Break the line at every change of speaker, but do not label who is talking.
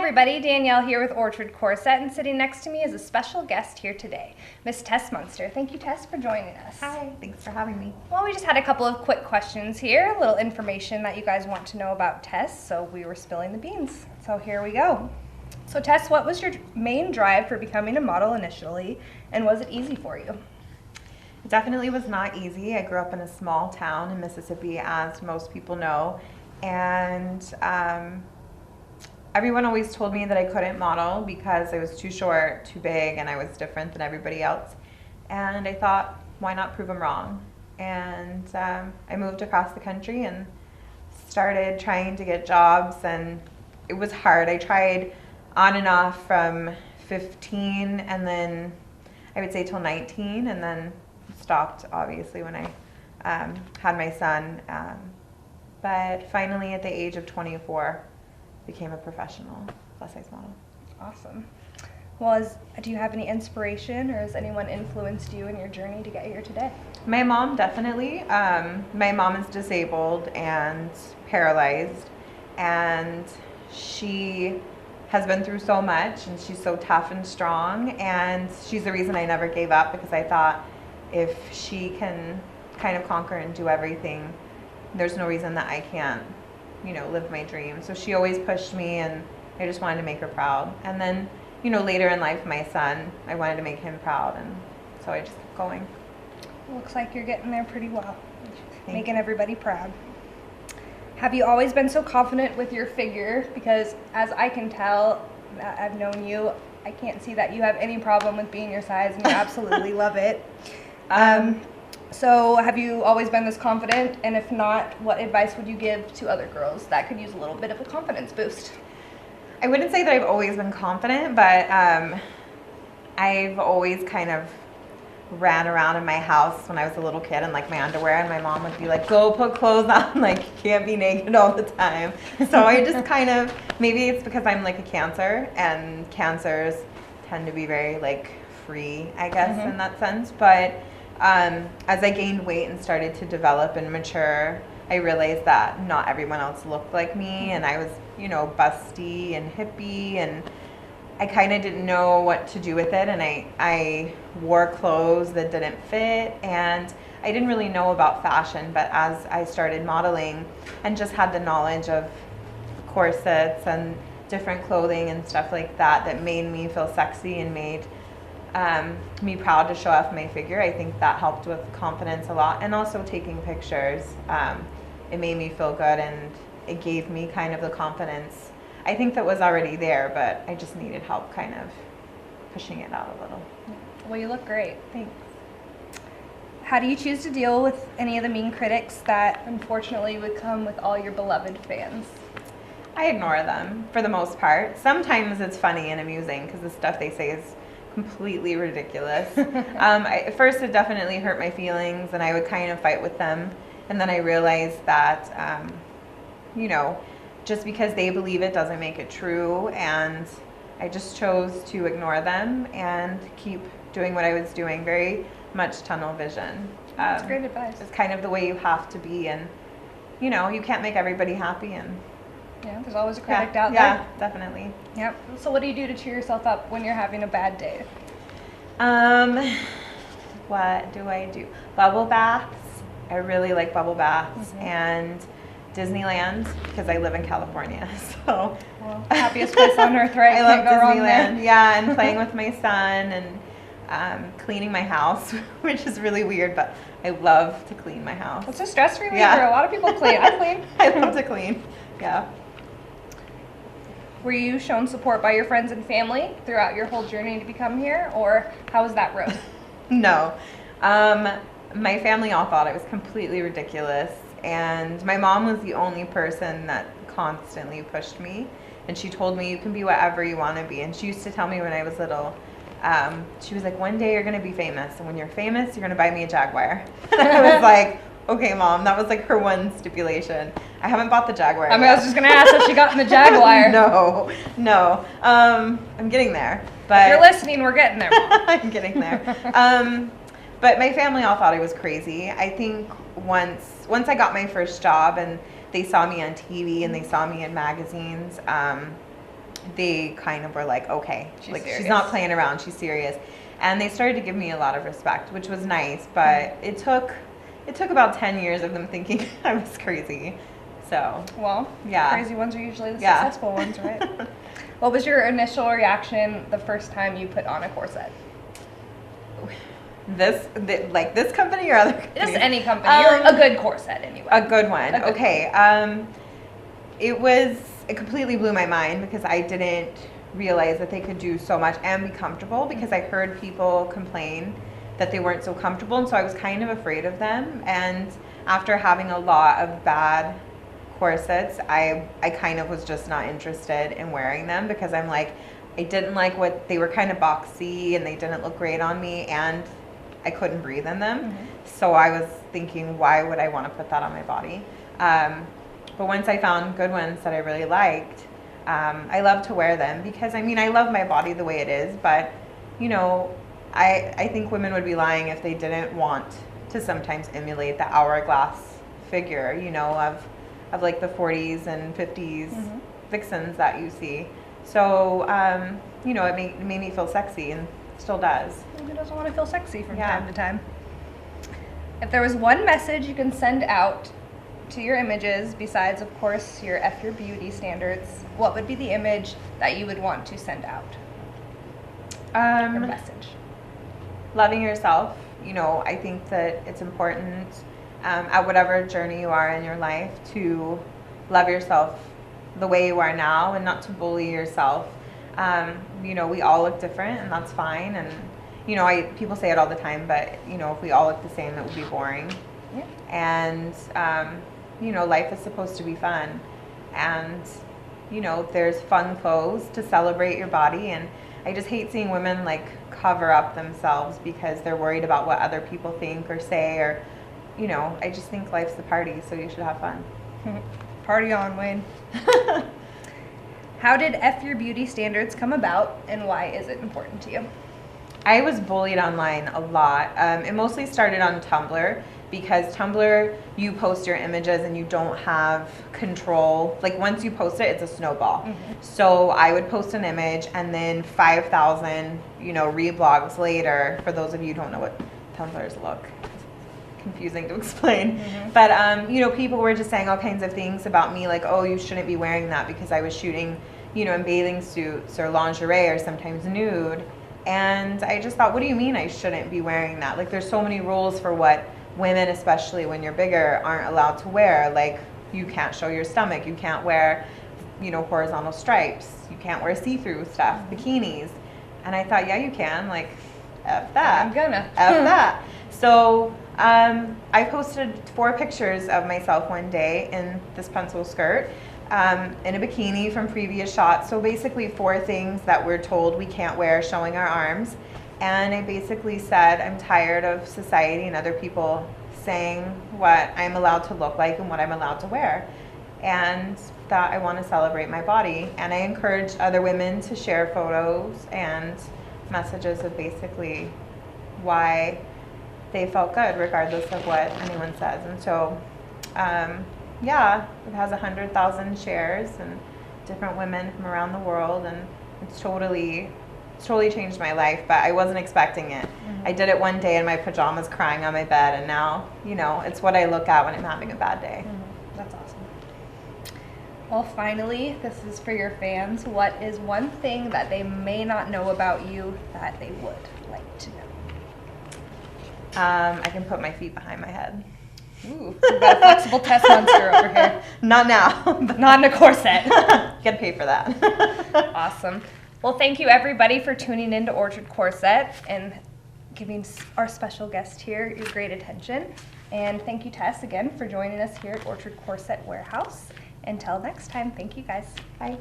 everybody, Danielle here with Orchard Corset, and sitting next to me is a special guest here today, Miss Tess Munster. Thank you, Tess, for joining us.
Hi, thanks for having me.
Well, we just had a couple of quick questions here, a little information that you guys want to know about Tess, so we were spilling the beans. So here we go. So Tess, what was your main drive for becoming a model initially, and was it easy for you?
It definitely was not easy. I grew up in a small town in Mississippi, as most people know, and everyone always told me that I couldn't model because I was too short, too big, and I was different than everybody else. And I thought, why not prove them wrong? And I moved across the country and started trying to get jobs, and it was hard. I tried on and off from 15 and then I would say till 19, and then stopped obviously when I had my son. But finally at the age of 24, became a professional plus-size model.
Awesome. Well, do you have any inspiration, or has anyone influenced you in your journey to get here today?
My mom, definitely. My mom is disabled and paralyzed, and she has been through so much, and she's so tough and strong, and she's the reason I never gave up, because I thought if she can kind of conquer and do everything, there's no reason that I can't, live my dream. So she always pushed me, and I just wanted to make her proud. And then, later in life, my son, I wanted to make him proud, and so I just kept going.
Looks like you're getting there pretty well, making everybody proud. Have you always been so confident with your figure? Because as I can tell, that I've known you, I can't see that you have any problem with being your size, and you absolutely love it. So have you always been this confident? And if not, what advice would you give to other girls that could use a little bit of a confidence boost?
I wouldn't say that I've always been confident, but I've always kind of ran around in my house when I was a little kid in like my underwear, and my mom would be like, go put clothes on, like you can't be naked all the time. So I just kind of, maybe it's because I'm like a Cancer, and Cancers tend to be very like free, I guess, in that sense. But as I gained weight and started to develop and mature, I realized that not everyone else looked like me, and I was, busty and hippie, and I kind of didn't know what to do with it, and I wore clothes that didn't fit, and I didn't really know about fashion. But as I started modeling and just had the knowledge of corsets and different clothing and stuff like that, that made me feel sexy and made me proud to show off my figure, I think that helped with confidence a lot. And also taking pictures, it made me feel good, and it gave me kind of the confidence I think that was already there, but I just needed help kind of pushing it out a little.
Well, you look great. Thanks. How do you choose to deal with any of the mean critics that unfortunately would come with all your beloved fans?
I ignore them for the most part. Sometimes it's funny and amusing because the stuff they say is completely ridiculous. At first it definitely hurt my feelings, and I would kind of fight with them. And then I realized that, just because they believe it doesn't make it true, and I just chose to ignore them and keep doing what I was doing. Very much tunnel vision.
That's great advice.
It's kind of the way you have to be, and you can't make everybody happy, and
there's always a critic out there.
Yeah, definitely.
Yep. So what do you do to cheer yourself up when you're having a bad day?
What do I do? Bubble baths. I really like bubble baths, and Disneyland, because I live in California, so
happiest place on earth, right?
I love Disneyland. Yeah, and playing with my son, and cleaning my house, which is really weird, but I love to clean my house.
It's a stress reliever. A lot of people clean. I clean.
I love to clean. Yeah.
Were you shown support by your friends and family throughout your whole journey to become here, or how was that road?
No. My family all thought it was completely ridiculous, and my mom was the only person that constantly pushed me, and she told me you can be whatever you want to be. And she used to tell me when I was little, she was like, one day you're going to be famous, and when you're famous you're going to buy me a Jaguar. And I was like, okay mom, that was like her one stipulation. I haven't bought the Jaguar yet.
I was just going to ask if she got in the Jaguar.
No. I'm getting there. But
if you're listening, we're getting there, Mom.
I'm getting there. But my family all thought I was crazy. I think once I got my first job and they saw me on TV and they saw me in magazines, they kind of were like, okay,
She's
she's
serious.
not playing around, she's serious. And they started to give me a lot of respect, which was nice, but it took about 10 years of them thinking I was crazy. So,
Well,
yeah.
crazy ones are usually the
Yeah.
successful ones, right? What was your initial reaction the first time you put on a corset?
Like this company or other companies?
Just any company, or a good corset anyway.
A good one.
A good
Okay. It completely blew my mind because I didn't realize that they could do so much and be comfortable, because I heard people complain that they weren't so comfortable, and so I was kind of afraid of them. And after having a lot of bad corsets, I kind of was just not interested in wearing them, because I'm like, I didn't like what they were, kind of boxy and they didn't look great on me, and I couldn't breathe in them.
Mm-hmm.
So I was thinking, why would I want to put that on my body? But once I found good ones that I really liked, I love to wear them, because I mean, I love my body the way it is, but you know, I think women would be lying if they didn't want to sometimes emulate the hourglass figure, you know, of like the 40s and 50s
Mm-hmm.
vixens that you see. So, you know, it made me feel sexy, and still does.
Who doesn't want to feel sexy from
Yeah.
time to time? If there was one message you can send out to your images, besides, of course, your F Your Beauty standards, what would be the image that you would want to send out? Your message.
Loving yourself. You know, I think that it's important at whatever journey you are in your life to love yourself the way you are now, and not to bully yourself. You know, we all look different, and that's fine. And you know, people say it all the time, but you know, if we all look the same, it would be boring.
Yeah.
And you know, life is supposed to be fun, and you know, there's fun clothes to celebrate your body. And I just hate seeing women like cover up themselves because they're worried about what other people think or say, or you know, I just think life's the party, so you should have fun.
Party on, Wayne. How did F Your Beauty standards come about, and why is it important to you?
I was bullied online a lot. It mostly started on Tumblr, because Tumblr, you post your images and you don't have control. Like once you post it, it's a snowball.
Mm-hmm.
So I would post an image, and then 5,000, you know, reblogs later. For those of you who don't know what Tumblrs look, confusing to explain.
Mm-hmm.
But you know, people were just saying all kinds of things about me, like, oh, you shouldn't be wearing that, because I was shooting, you know, in bathing suits or lingerie or sometimes nude. And I just thought, what do you mean I shouldn't be wearing that? Like, there's so many rules for what women, especially when you're bigger, aren't allowed to wear. Like, you can't show your stomach, you can't wear, you know, horizontal stripes, you can't wear see-through stuff, bikinis. And I thought, yeah, you can. Like, F that.
I'm gonna.
F that. So I posted 4 pictures of myself one day in this pencil skirt, in a bikini from previous shots. So basically 4 things that we're told we can't wear showing our arms. And I basically said, I'm tired of society and other people saying what I'm allowed to look like and what I'm allowed to wear. And that I want to celebrate my body. And I encourage other women to share photos and messages of basically why they felt good regardless of what anyone says. And so, yeah, it has 100,000 shares and different women from around the world, and it's totally changed my life, but I wasn't expecting it.
Mm-hmm.
I did it one day in my pajamas crying on my bed, and now, you know, it's what I look at when I'm having a bad day.
Mm-hmm. That's awesome. Well, finally, this is for your fans. What is one thing that they may not know about you that they would like to know?
I can put my feet behind my head.
Ooh, we've got a flexible Tess Munster over here.
Not now, but
Not in a corset.
get paid for that.
Awesome. Well, thank you everybody for tuning in to Orchard Corset and giving our special guest here your great attention. And thank you, Tess, again for joining us here at Orchard Corset Warehouse. Until next time, thank you guys.
Bye.